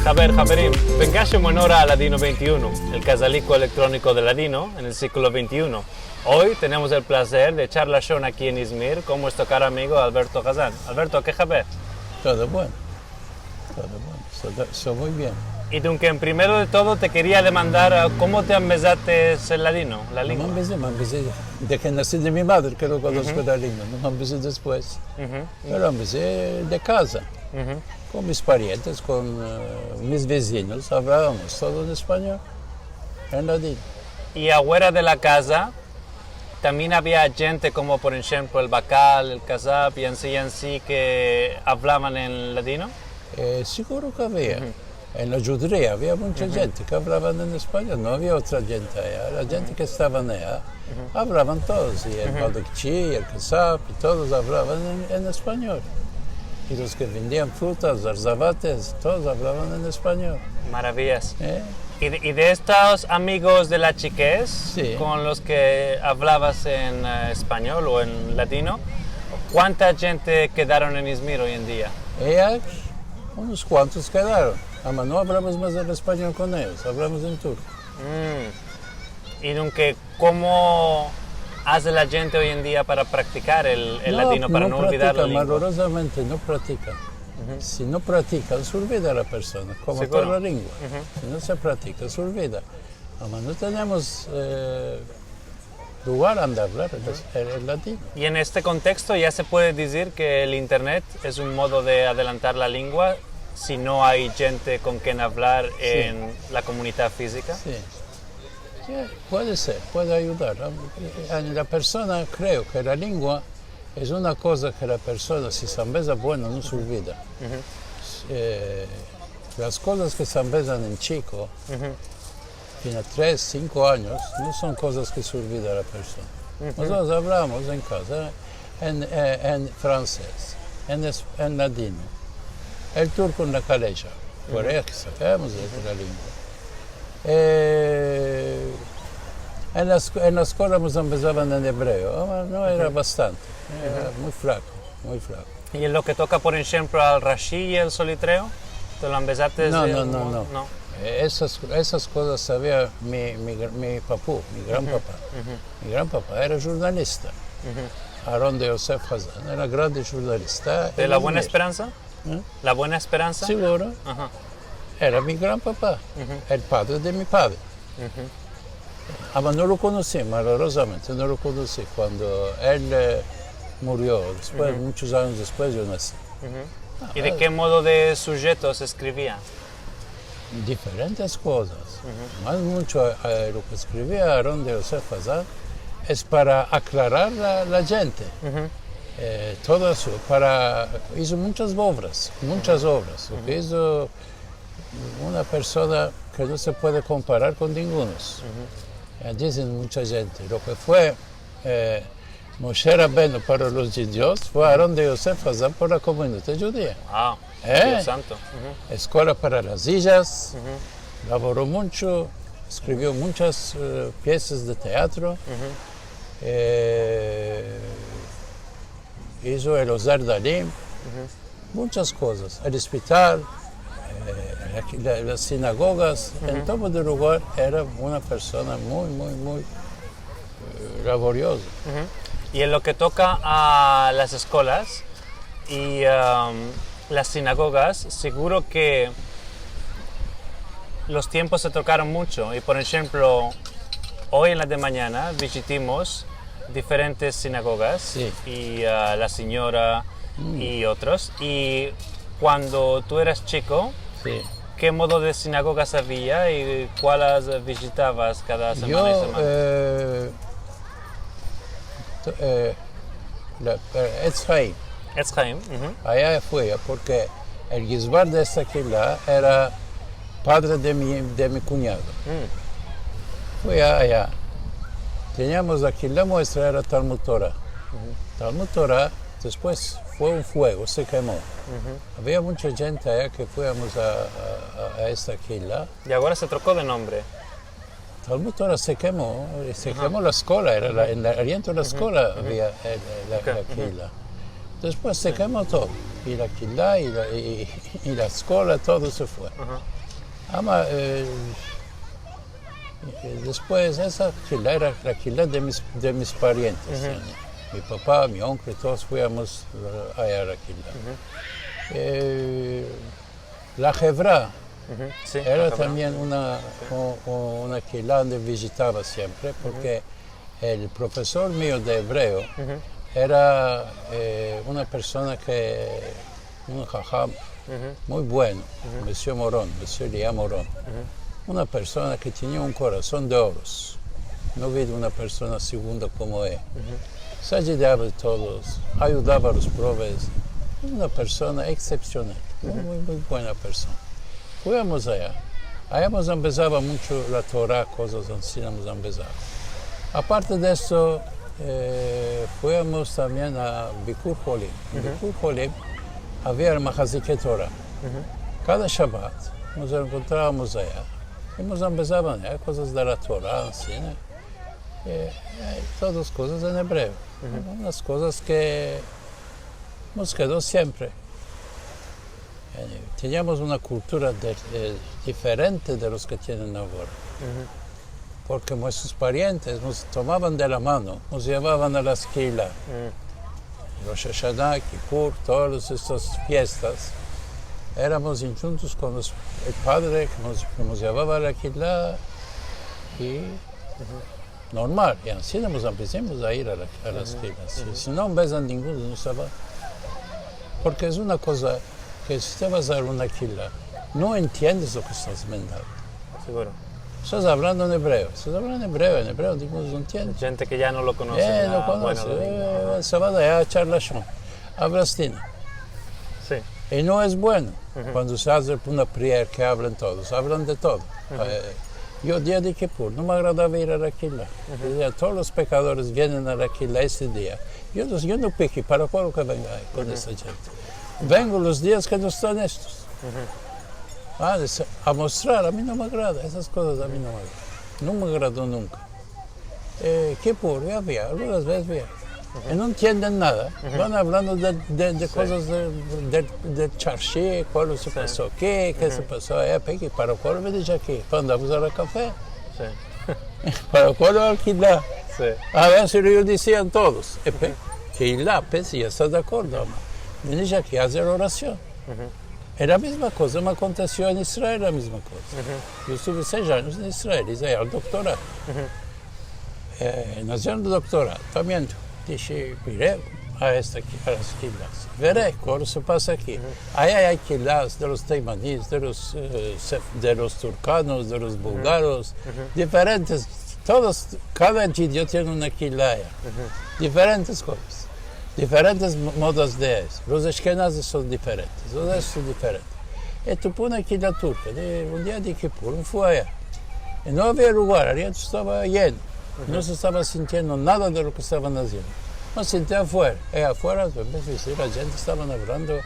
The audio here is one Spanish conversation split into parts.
Javerín, vengámonos ahora a Ladino 21, el casalico electrónico de Ladino en el siglo XXI. Hoy tenemos el placer de charlar aquí en Izmir con nuestro caro amigo Alberto Kazan. Alberto, ¿qué Javier? Todo bueno, soy muy bien. Y tú, que primero de todo te quería demandar cómo te empezaste el ladino, la lengua. Me empecé de que nací de mi madre, que lo conozco la lengua, no me empecé después. Pero empecé de casa, con mis parientes, con mis vecinos, hablábamos todo en español, en ladino. Y afuera de la casa también había gente como por ejemplo el Bacal, el Casap y así que hablaban en ladino. Seguro que había. En la judería había mucha gente que hablaban en español, no había otra gente allá. La gente que estaba allá hablaban todos, y el Balikchi, el Casap, y todos hablaban en español. Y los que vendían frutas, los zapates, todos hablaban en español. Maravillas. ¿Y de estos amigos de la chiquez, sí, con los que hablabas en español o en latino, cuánta gente quedaron en Izmir hoy en día? Unos cuantos quedaron. Ama no hablamos más el español con ellos, hablamos en turco. ¿Y nunca cómo hace la gente hoy en día para practicar el latino, para no olvidar la lengua? Malorosamente no practican. Si no practican, se olvida la persona, como ¿seguro? toda la lengua. Si no se practica, se olvida. Ama no tenemos lugar donde hablar el latino. Y en este contexto ya se puede decir que el Internet es un modo de adelantar la lengua si no hay gente con quien hablar en la comunidad física. Sí. Sí, puede ser, puede ayudar. La persona, creo que la lengua es una cosa que la persona, si se empieza bueno, no se olvida. Las cosas que se empiezan en chico, tiene 3, 5 años, no son cosas que se olvida la persona. Nosotros hablamos en casa en francés, en ladino, el turco en la calella, por eso sabemos de la lengua. En la escuela nos empezaban en hebreo, no era bastante, era muy flaco, muy flaco. ¿Y en lo que toca, por ejemplo, al rashi y el solitreo? ¿Te lo empezaste desde No. Esas cosas sabía mi papú, mi gran papá. Mi gran papá era jornalista. Aarón de Yosef Hazan era grande jornalista. ¿De La Buena Esperanza? ¿La Buena Esperanza? Seguro. Era mi gran papá, el padre de mi padre. No lo conocí, malorosamente no lo conocí. Cuando él murió, después, muchos años después yo nací. ¿Y de qué modo de sujetos escribía? Diferentes cosas. Más mucho lo que escribía Aarón de Yosef Hazan es para aclarar la gente. Todo eso, hizo muchas obras. Lo que hizo una persona que no se puede comparar con ninguno. Dicen mucha gente, lo que fue Moshe Rabbeinu para los judíos fue Aarón de Yosef Hazan para la comunidad judía. Dios santo. Escuela para las hijas, laboró mucho, escribió muchas piezas de teatro, hizo el Ozar Dalim, muchas cosas, el hospital, las sinagogas, en todo el lugar era una persona muy laboriosa. Y en lo que toca a las escuelas y las sinagogas, seguro que los tiempos se tocaron mucho. Y por ejemplo, hoy en la de mañana visitamos diferentes sinagogas y la señora y otros. Y cuando tú eras chico, ¿qué modo de sinagogas había y cuáles visitabas cada semana y semana? Etz Haim. Allá fui, porque el Gizbar de esta quila era padre de mi cuñado. Fui allá. Teníamos aquí la muestra, era Talmud Torah. Talmud Torah, después fue un fuego, se quemó. Había mucha gente allá que fuimos a esta quila. Y ahora se trocó de nombre. Talmud Torah se quemó la escuela, era en el oriente de la escuela había la quila. Después se quemó todo, y la quila y la escuela, todo se fue. Después esa quila era la quila de mis parientes. Mi papá, mi oncle, todos fuimos allá a la quila. La Hebra Sí, era ajá. también una quila donde visitaba siempre, porque el profesor mío de hebreo era una persona un jajam muy bueno, Monsieur Morón, Monsieur Lia Morón. Una persona que tenía un corazón de oros. No vi una persona segunda como él. Se ayudaba a todos, ayudaba a los pobres. Una persona excepcional, muy buena persona. Fuimos allá. Allá nos empezaba mucho la Torah, cosas así nos empezaba. Aparte de eso, fuimos también a Bikur Holim. En Bikur Holim había el Mahaziket Torah. Cada Shabbat nos encontrábamos allá. Y nos empezaban cosas de la Torah, así, ¿no? Todas cosas en hebreo. Unas cosas que nos quedó siempre. Teníamos una cultura diferente de los que tienen ahora. Porque nuestros parientes nos tomaban de la mano, nos llevaban a la esquila. Rosh Hashanah, Kippur, todas estas fiestas. Éramos juntos con el padre que nos llevaba a la esquila y normal. Y así nos empezamos a ir a la esquila. Si no besan ninguno, no estaba. Porque es una cosa que si te vas a dar una esquila, no entiendes lo que estás mandando. Seguro. Estás hablando en hebreo. En hebreo no entiendes. Gente que ya no lo conoce. No conoce. Bueno, Se va a echar la shon. Hablas tino. sí. Y no es bueno cuando se hace una priera que hablan todos. Hablan de todo. Yo día de Kippur no me agradaba ir a la quila. Todos los pecadores vienen a la quila ese día. Yo no pique para cuál que venga con esa gente. Vengo los días que no están estos. A mostrar, a mí no me agrada, esas cosas a mí no me agradan. No me agradó nunca. Kippur, ya había, algunas veces había. Y no entienden nada, van hablando de cosas de charché, cuál se pasó aquí, qué se pasó allá, para cuál me dice aquí, para andamos a la café, para cuál alquilar. A ver si ellos decían todos, que la pues ya está de acuerdo, me dice aquí a hacer oración. Era la misma cosa, me aconteció en Israel la misma cosa. Yo estuve 6 años en Israel, hice el doctorado. Haciendo doctorado, también dije, miré a las quilas, veré cómo se pasa aquí. Ahí hay quilas de los taimaníes, de los turcanos, de los búlgaros, diferentes, todos, cada sitio tiene una quilaya, diferentes cosas. Diferentes modos de eso. Los ashkenazes son diferentes, los demás son diferentes. Esto fue una quila turca, un día de Kippur, fue allá. Y no había lugar, el estaba lleno. No se estaba sintiendo nada de lo que estaban haciendo. Me senté afuera. Y afuera, la gente estaba hablando,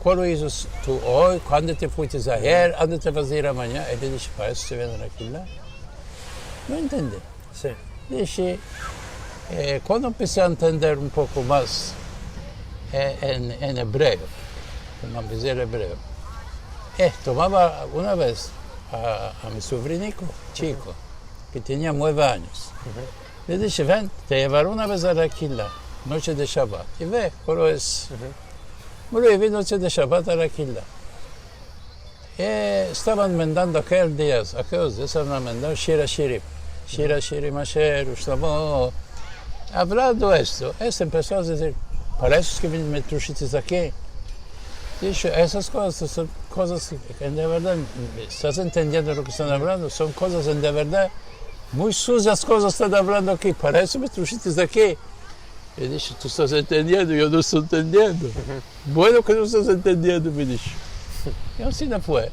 ¿cuál hizo tú hoy? ¿Cuándo te fuiste ayer? ¿Dónde te vas a ir mañana? Y le dije, para eso se viene a quila. No entendí. Sí. Dije, cuando empecé a entender un poco más en hebreo, como empecé el hebreo, tomaba una vez a mi sobrinico chico, que tenía 9 años. Le dije, ven, te llevaré una vez a la quila, noche de Shabbat, y ve, cómo es. Me lo llevé noche de Shabbat a la quila. Estaban mandando aquellos días, estaban mandando Shira Shirim Asher, Ushlamó. Hablando esto, empezó a decir, para eso es que me trujiste aquí. Dice, esas cosas son cosas que de verdad, estás entendiendo lo que están hablando, son cosas de verdad, muy sucias cosas están hablando aquí, para eso me trujiste aquí. Y dice, tú estás entendiendo, yo no estoy entendiendo. Bueno que no estás entendiendo, me dice. Y así no fue.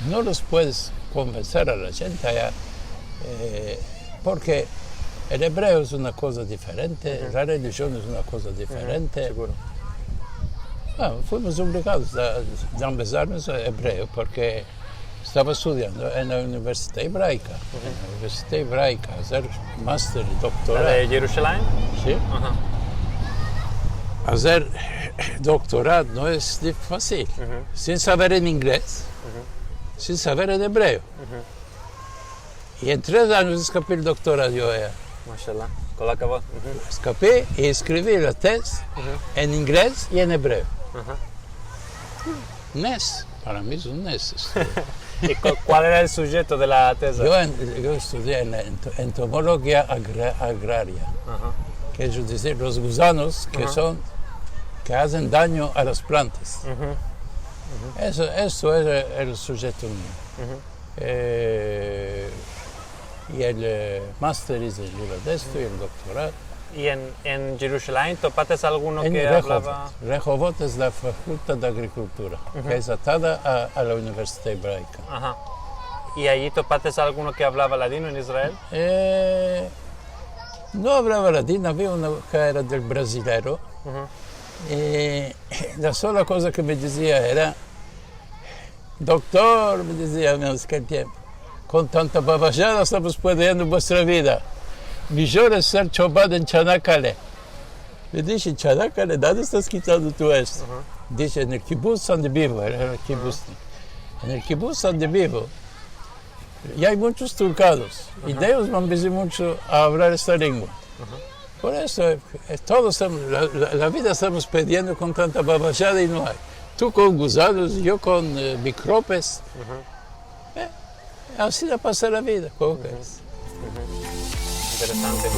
No los puedes convencer a la gente allá, porque el hebreo es una cosa diferente, la religión es una cosa diferente. Seguro. Fuimos obligados a empezarnos hebreo porque estaba estudiando en la Universidad Hebraica. En la Universidad Hebraica, hacer máster y doctorado. ¿La de Jerusalén? Sí. Ajá. Hacer doctorado no es fácil. Sin saber en inglés, sin saber el hebreo. Y en 3 años escapé el doctorado yo allá. Mashallah. Kol hakavod. Escapé y escribí la tesis en inglés y en hebreo. NES, para mí es un NES. ¿Y cuál era el sujeto de la tesis? Yo estudié en la entomología agraria, que es decir, los gusanos que hacen daño a las plantas. Eso es el sujeto mío. Y el máster es el libro de esto y el doctorado. ¿Y en Jerusalén topaste alguno En que hablaba? Rehovot es la Facultad de Agricultura, que es atada a la Universidad Hebraica. Ajá. ¿Y allí topaste alguno que hablaba ladino en Israel? No hablaba latino, había uno que era del brasilero. Y la sola cosa que me decía era, doctor, me decía en aquel tiempo, con tanta baballada estamos perdiendo vuestra vida. Mejor es ser chobado en Chanakale. Le dije, Chanakale, ¿dónde estás quitando tú esto? Dice, en el kibbutz donde vivo, era el kibbutz. En el kibbutz donde vivo, y hay muchos turcados, y de ellos me han visto mucho a hablar esta lengua. Por eso, todos la vida estamos perdiendo con tanta baballada y no hay. Tú con gusanos, yo con micropes. Así la pasa la vida, ¿cómo que es? Interesante.